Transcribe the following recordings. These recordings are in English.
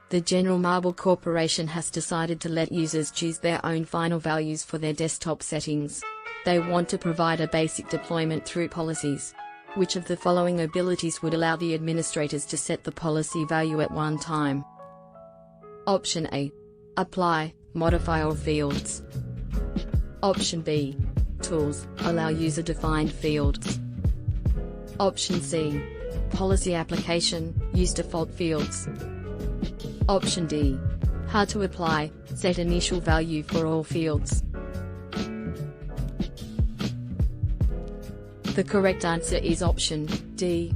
The General Marble Corporation has decided to let users choose their own final values for their desktop settings. They want to provide a basic deployment through policies. Which of the following abilities would allow the administrators to set the policy value at one time? Option A. Apply, modify all fields. Option B. Tools, allow user-defined fields. Option C. Policy application, use default fields. Option D. How to apply, set initial value for all fields. The correct answer is option D.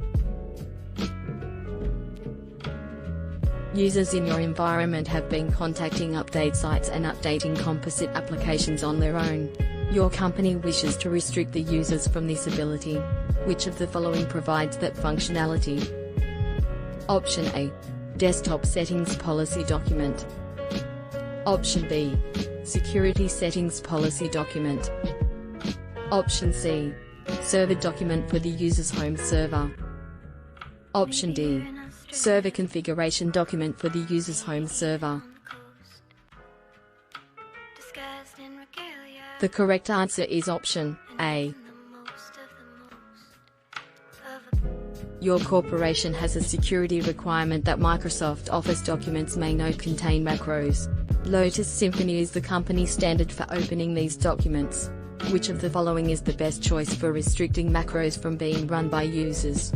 Users in your environment have been contacting update sites and updating composite applications on their own. Your company wishes to restrict the users from this ability. Which of the following provides that functionality? Option A. Desktop Settings Policy Document. Option B. Security Settings Policy Document. Option C. Server document for the user's home server. Option D. Server configuration document for the user's home server. The correct answer is option A. Your corporation has a security requirement that Microsoft Office documents may not contain macros. Lotus Symphony is the company standard for opening these documents. Which of the following is the best choice for restricting macros from being run by users?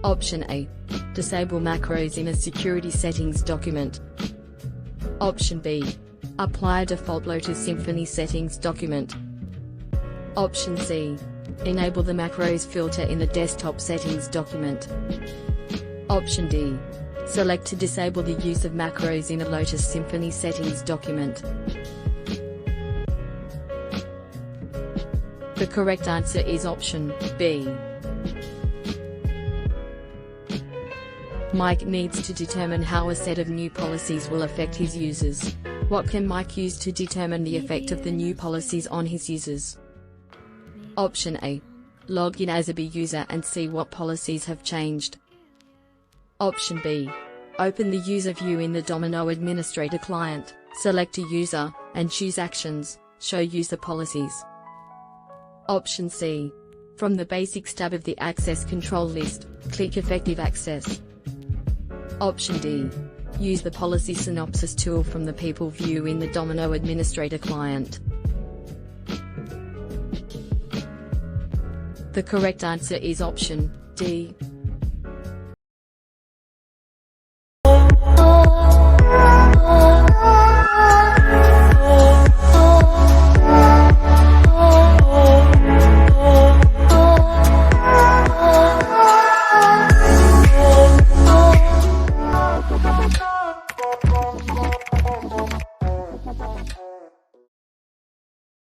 Option A. Disable macros in a security settings document. Option B. Apply a default Lotus Symphony settings document. Option C. Enable the macros filter in the desktop settings document. Option D. Select to disable the use of macros in a Lotus Symphony settings document. The correct answer is option B. Mike needs to determine how a set of new policies will affect his users. What can Mike use to determine the effect of the new policies on his users? Option A. Log in as a B user and see what policies have changed. Option B. Open the user view in the Domino administrator client, select a user, and choose Actions, show user policies. Option C. From the Basics tab of the Access Control list, click Effective Access. Option D. Use the Policy Synopsis tool from the People view in the Domino administrator client. The correct answer is option D.